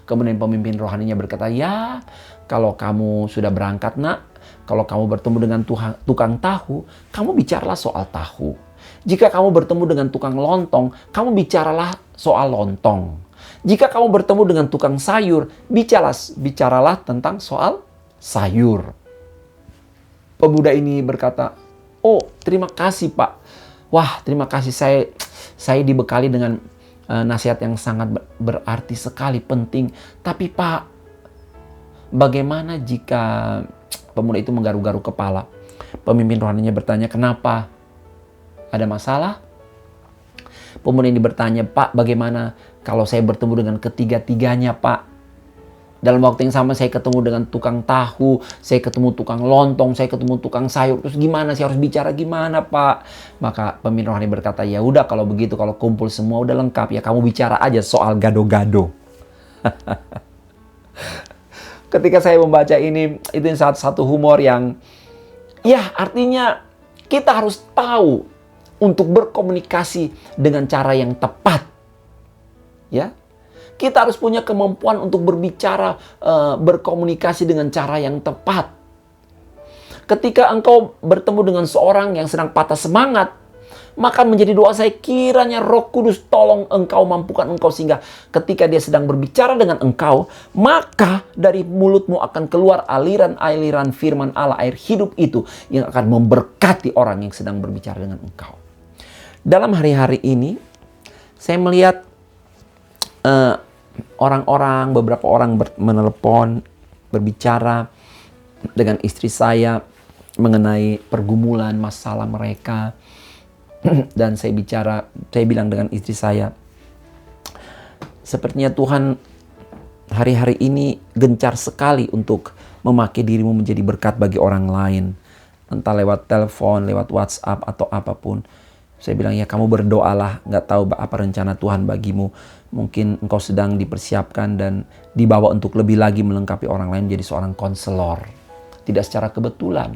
Kemudian pemimpin rohaninya berkata, "Ya, kalau kamu sudah berangkat, nak, kalau kamu bertemu dengan tukang tahu, kamu bicaralah soal tahu. Jika kamu bertemu dengan tukang lontong, kamu bicaralah soal lontong. Jika kamu bertemu dengan tukang sayur, bicaralah tentang soal sayur." Pemuda ini berkata, "Oh, terima kasih, Pak. Wah, terima kasih, saya dibekali dengan nasihat yang sangat berarti sekali, penting. Tapi Pak, bagaimana jika..." Pemuda itu menggaruk-garuk kepala. Pemimpin rohaninya bertanya, "Kenapa? Ada masalah?" Pemuda ini bertanya, "Pak, bagaimana kalau saya bertemu dengan ketiga-tiganya, Pak? Dalam waktu yang sama saya ketemu dengan tukang tahu, saya ketemu tukang lontong, saya ketemu tukang sayur. Terus gimana? Saya harus bicara gimana, Pak?" Maka pemimpin rohani berkata, "Ya udah, kalau begitu, kalau kumpul semua udah lengkap ya, kamu bicara aja soal gado-gado." Ketika saya membaca ini, itu satu humor yang, ya artinya kita harus tahu untuk berkomunikasi dengan cara yang tepat. Ya. Kita harus punya kemampuan untuk berbicara, berkomunikasi dengan cara yang tepat. Ketika engkau bertemu dengan seorang yang sedang patah semangat, maka menjadi doa saya, kiranya Roh Kudus tolong engkau, mampukan engkau, sehingga ketika dia sedang berbicara dengan engkau, maka dari mulutmu akan keluar aliran-aliran firman Allah, air hidup itu yang akan memberkati orang yang sedang berbicara dengan engkau. Dalam hari-hari ini, saya melihat beberapa orang menelpon, berbicara dengan istri saya mengenai pergumulan masalah mereka. Dan saya bilang dengan istri saya, sepertinya Tuhan hari-hari ini gencar sekali untuk memakai dirimu menjadi berkat bagi orang lain. Entah lewat telepon, lewat WhatsApp, atau apapun. Saya bilang, ya kamu berdoalah, nggak tahu apa rencana Tuhan bagimu. Mungkin engkau sedang dipersiapkan dan dibawa untuk lebih lagi melengkapi orang lain menjadi seorang konselor. Tidak secara kebetulan.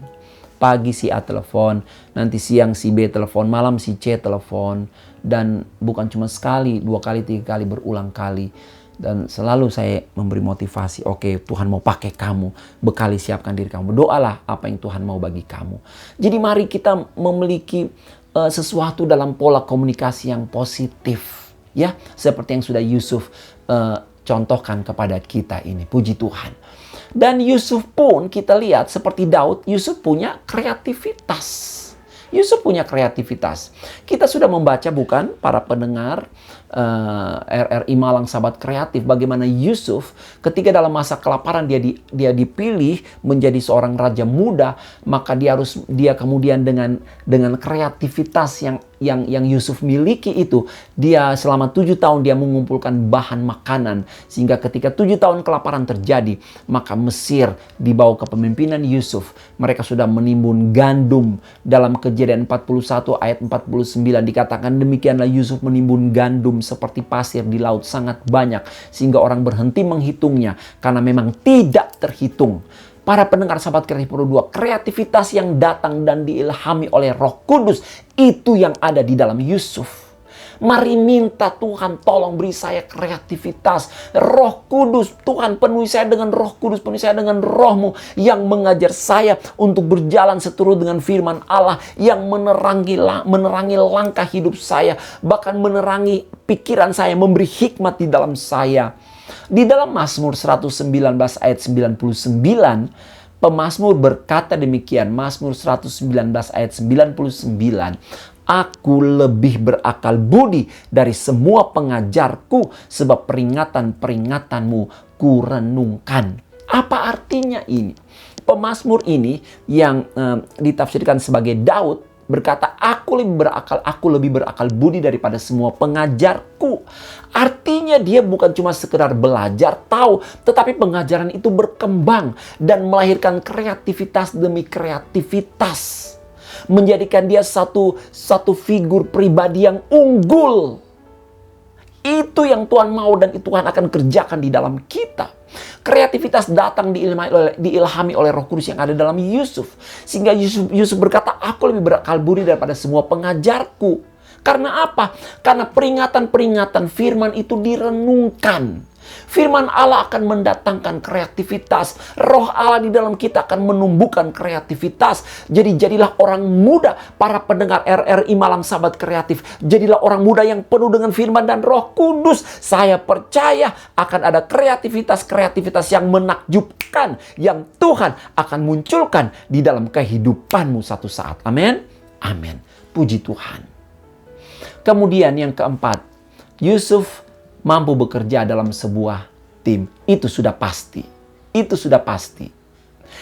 Pagi si A telepon, nanti siang si B telepon, malam si C telepon. Dan bukan cuma sekali, 2 kali, 3 kali, berulang kali. Dan selalu saya memberi motivasi, oke, Tuhan mau pakai kamu, bekali siapkan diri kamu. Doalah apa yang Tuhan mau bagi kamu. Jadi mari kita memiliki sesuatu dalam pola komunikasi yang positif. Ya, seperti yang sudah Yusuf contohkan kepada kita ini. Puji Tuhan. Dan Yusuf pun kita lihat seperti Daud, Yusuf punya kreativitas. Yusuf punya kreativitas. Kita sudah membaca bukan para pendengar RRI Malang Sahabat Kreatif, bagaimana Yusuf ketika dalam masa kelaparan dia dipilih menjadi seorang raja muda, maka dia kemudian dengan kreativitas yang Yusuf miliki itu, dia selama 7 tahun dia mengumpulkan bahan makanan, sehingga ketika 7 tahun kelaparan terjadi, maka Mesir di bawah kepemimpinan Yusuf, mereka sudah menimbun gandum. Dalam Kejadian 41 ayat 49 dikatakan demikianlah Yusuf menimbun gandum seperti pasir di laut sangat banyak, sehingga orang berhenti menghitungnya karena memang tidak terhitung. Para pendengar Sahabat Kreatif Pro 2, kreativitas yang datang dan diilhami oleh Roh Kudus itu yang ada di dalam Yusuf. Mari minta Tuhan, tolong beri saya kreativitas. Roh Kudus, Tuhan penuhi saya dengan Roh Kudus, penuhi saya dengan Roh-Mu yang mengajar saya untuk berjalan seturut dengan firman Allah, yang menerangi langkah hidup saya, bahkan menerangi pikiran saya, memberi hikmat di dalam saya. Di dalam Mazmur 119 ayat 99, pemazmur berkata demikian, Mazmur 119 ayat 99, aku lebih berakal budi dari semua pengajarku, sebab peringatan-peringatanmu ku renungkan. Apa artinya ini? Pemazmur ini yang ditafsirkan sebagai Daud berkata, aku lebih berakal budi daripada semua pengajarku. Artinya dia bukan cuma sekedar belajar tahu, tetapi pengajaran itu berkembang dan melahirkan kreativitas demi kreativitas, menjadikan dia satu figur pribadi yang unggul. Itu yang Tuhan mau dan itu Tuhan akan kerjakan di dalam kita. Kreativitas datang diilhami oleh Roh Kudus yang ada dalam Yusuf. Sehingga Yusuf berkata, aku lebih berakal budi daripada semua pengajarku. Karena apa? Karena peringatan-peringatan firman itu direnungkan. Firman Allah akan mendatangkan kreativitas. Roh Allah di dalam kita akan menumbuhkan kreativitas. Jadi jadilah orang muda, para pendengar RRI Malang Sahabat Kreatif. Jadilah orang muda yang penuh dengan firman dan Roh Kudus. Saya percaya akan ada kreativitas yang menakjubkan, yang Tuhan akan munculkan di dalam kehidupanmu satu saat. Amin. Amin. Puji Tuhan. Kemudian yang keempat, Yusuf mampu bekerja dalam sebuah tim. Itu sudah pasti. Itu sudah pasti.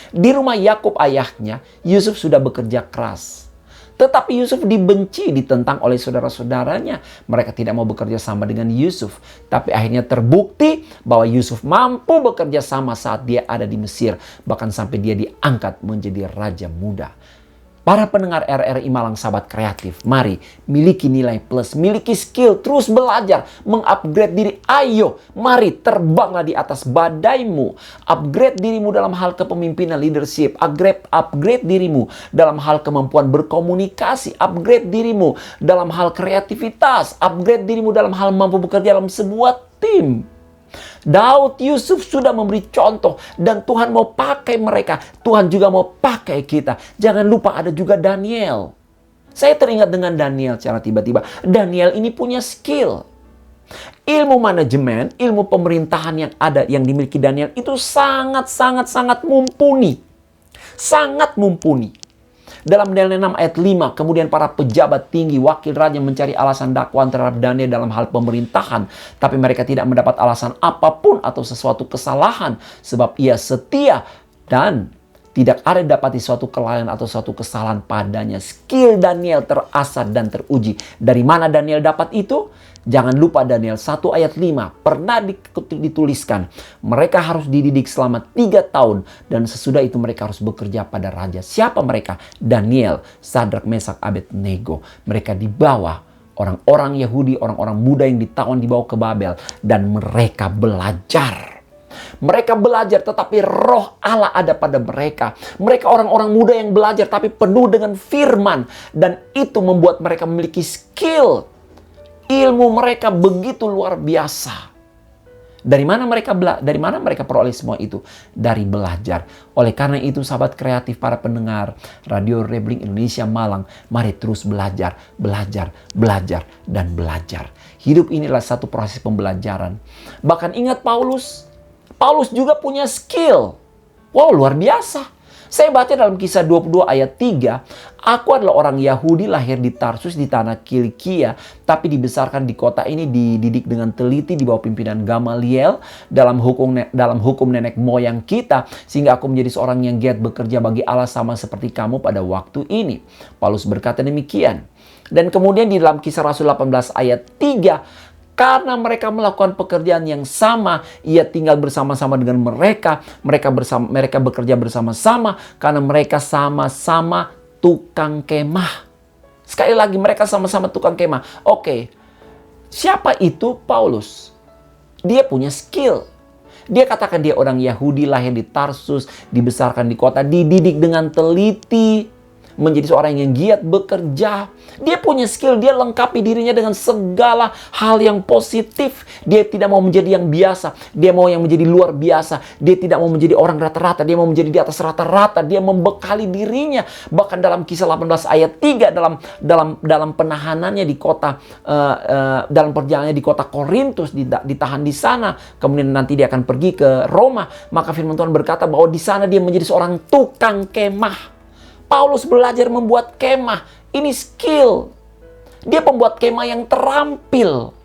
Di rumah Yakub ayahnya, Yusuf sudah bekerja keras. Tetapi Yusuf dibenci, ditentang oleh saudara-saudaranya. Mereka tidak mau bekerja sama dengan Yusuf. Tapi akhirnya terbukti bahwa Yusuf mampu bekerja sama saat dia ada di Mesir. Bahkan sampai dia diangkat menjadi raja muda. Para pendengar RRI Malang Sahabat Kreatif, mari miliki nilai plus, miliki skill, terus belajar, mengupgrade diri. Ayo, mari terbanglah di atas badaimu. Upgrade dirimu dalam hal kepemimpinan leadership. Upgrade dirimu dalam hal kemampuan berkomunikasi. Upgrade dirimu dalam hal kreativitas. Upgrade dirimu dalam hal mampu bekerja dalam sebuah tim. Daud, Yusuf sudah memberi contoh dan Tuhan mau pakai mereka. Tuhan juga mau pakai kita. Jangan lupa ada juga Daniel. Saya teringat dengan Daniel secara tiba-tiba. Daniel ini punya skill. Ilmu manajemen, ilmu pemerintahan yang dimiliki Daniel itu sangat mumpuni. Sangat mumpuni. Dalam Daniel 6 ayat 5, kemudian para pejabat tinggi, wakil raja mencari alasan dakwaan terhadap Daniel dalam hal pemerintahan. Tapi mereka tidak mendapat alasan apapun atau sesuatu kesalahan. Sebab ia setia dan tidak ada dapati suatu kelalaian atau suatu kesalahan padanya. Skill Daniel terasah dan teruji. Dari mana Daniel dapat itu? Jangan lupa Daniel 1 ayat 5 pernah dituliskan. Mereka harus dididik selama 3 tahun. Dan sesudah itu mereka harus bekerja pada raja. Siapa mereka? Daniel, Sadrak, Mesak, Abednego. Mereka dibawa orang-orang Yahudi, orang-orang muda yang ditawan dibawa ke Babel. Dan mereka belajar. Mereka belajar tetapi roh Allah ada pada mereka. Mereka orang-orang muda yang belajar tapi penuh dengan firman. Dan itu membuat mereka memiliki skill. Ilmu mereka begitu luar biasa. Dari mana mereka peroleh semua itu? Dari belajar. Oleh karena itu sahabat kreatif, para pendengar Radio Rebling Indonesia Malang, mari terus belajar, dan belajar. Hidup ini adalah satu proses pembelajaran. Bahkan ingat Paulus juga punya skill. Wow, luar biasa. Saya baca dalam Kisah 22 ayat 3, aku adalah orang Yahudi lahir di Tarsus di tanah Kilikia, tapi dibesarkan di kota ini, dididik dengan teliti di bawah pimpinan Gamaliel dalam hukum nenek moyang kita, sehingga aku menjadi seorang yang giat bekerja bagi Allah sama seperti kamu pada waktu ini. Paulus berkata demikian. Dan kemudian di dalam Kisah Rasul 18 ayat 3, karena mereka melakukan pekerjaan yang sama, ia tinggal bersama-sama dengan mereka. Mereka bekerja bersama-sama karena mereka sama-sama tukang kemah. Sekali lagi, mereka sama-sama tukang kemah. Oke, siapa itu Paulus? Dia punya skill. Dia katakan dia orang Yahudi, lahir di Tarsus, dibesarkan di kota, dididik dengan teliti, menjadi seorang yang giat bekerja. Dia punya skill, dia lengkapi dirinya dengan segala hal yang positif. Dia tidak mau menjadi yang biasa, dia mau yang menjadi luar biasa. Dia tidak mau menjadi orang rata-rata, dia mau menjadi di atas rata-rata. Dia membekali dirinya. Bahkan dalam Kisah 18 ayat 3, dalam penahanannya di kota, dalam perjalanannya di kota Korintus, ditahan di sana. Kemudian nanti dia akan pergi ke Roma. Maka firman Tuhan berkata bahwa di sana dia menjadi seorang tukang kemah. Paulus belajar membuat kemah. Ini skill. Dia pembuat kemah yang terampil.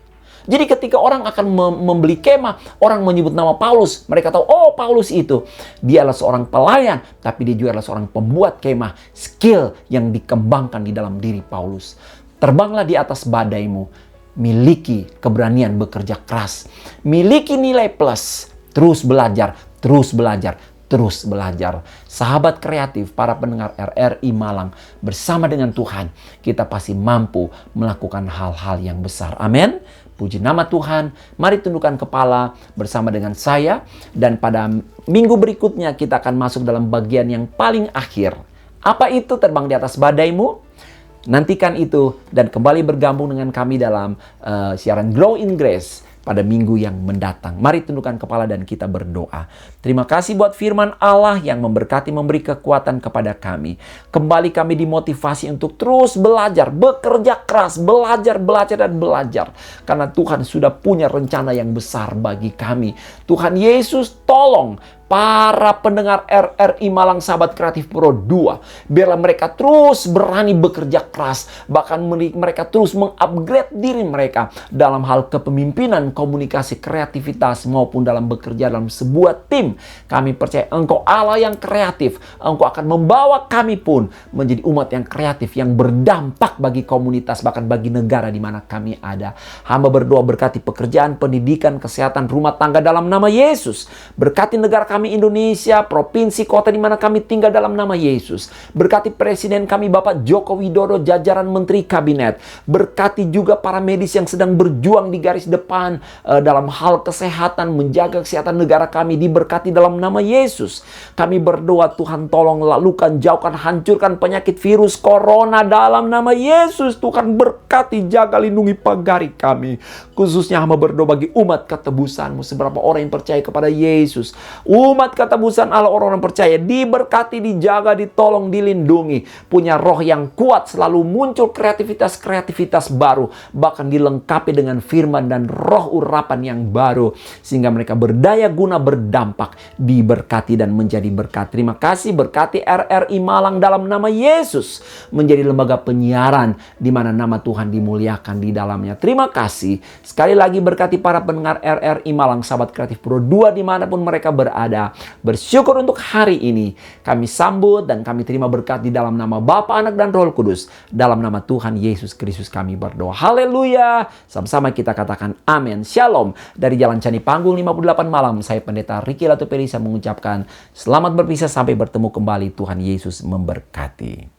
Jadi ketika orang akan membeli kemah, orang menyebut nama Paulus. Mereka tahu, oh Paulus itu. Dia adalah seorang pelayan, tapi dia juga adalah seorang pembuat kemah. Skill yang dikembangkan di dalam diri Paulus. Terbanglah di atas badaimu. Miliki keberanian bekerja keras. Miliki nilai plus. Terus belajar, terus belajar. Terus belajar. Sahabat kreatif, para pendengar RRI Malang, bersama dengan Tuhan, kita pasti mampu melakukan hal-hal yang besar. Amin. Puji nama Tuhan. Mari tundukkan kepala bersama dengan saya. Dan pada minggu berikutnya kita akan masuk dalam bagian yang paling akhir. Apa itu terbang di atas badaimu? Nantikan itu dan kembali bergabung dengan kami dalam siaran Grow in Grace pada minggu yang mendatang. Mari tundukkan kepala dan kita berdoa. Terima kasih buat firman Allah yang memberkati, memberi kekuatan kepada kami. Kembali kami dimotivasi untuk terus belajar, bekerja keras, belajar, dan belajar. Karena Tuhan sudah punya rencana yang besar bagi kami. Tuhan Yesus, tolong para pendengar RRI Malang Sahabat Kreatif Pro 2. Biarlah mereka terus berani bekerja keras. Bahkan mereka terus mengupgrade diri mereka dalam hal kepemimpinan, komunikasi, kreativitas, maupun dalam bekerja dalam sebuah tim. Kami percaya Engkau Allah yang kreatif. Engkau akan membawa kami pun menjadi umat yang kreatif, yang berdampak bagi komunitas, bahkan bagi negara di mana kami ada. Hamba berdoa berkati pekerjaan, pendidikan, kesehatan, rumah tangga dalam nama Yesus. Berkati negara kami Indonesia, provinsi, kota di mana kami tinggal dalam nama Yesus. Berkati Presiden kami Bapak Joko Widodo, jajaran Menteri Kabinet. Berkati juga para medis yang sedang berjuang di garis depan dalam hal kesehatan, menjaga kesehatan negara kami, diberkati dalam nama Yesus. Kami berdoa Tuhan tolong lalukan, jauhkan, hancurkan penyakit virus corona dalam nama Yesus. Tuhan berkati, jaga, lindungi, pagari kami. Khususnya hamba berdoa bagi umat ketebusan-Mu, seberapa orang yang percaya kepada Yesus. Umat ketebusan Allah, orang-orang percaya, diberkati, dijaga, ditolong, dilindungi. Punya roh yang kuat, selalu muncul kreativitas baru. Bahkan dilengkapi dengan firman dan roh urapan yang baru. Sehingga mereka berdaya guna, berdampak, diberkati dan menjadi berkat. Terima kasih, berkati RRI Malang dalam nama Yesus. Menjadi lembaga penyiaran di mana nama Tuhan dimuliakan di dalamnya. Terima kasih. Sekali lagi berkati para pendengar RRI Malang Sahabat Kreatif Pro 2 dimanapun mereka berada. Bersyukur untuk hari ini. Kami sambut dan kami terima berkat di dalam nama Bapa, Anak, dan Roh Kudus. Dalam nama Tuhan Yesus Kristus kami berdoa. Haleluya. Sama-sama kita katakan amin. Shalom. Dari Jalan Candi Panggung 58 Malang, saya Pendeta Ricky Latuperisa mengucapkan selamat berpisah sampai bertemu kembali. Tuhan Yesus memberkati.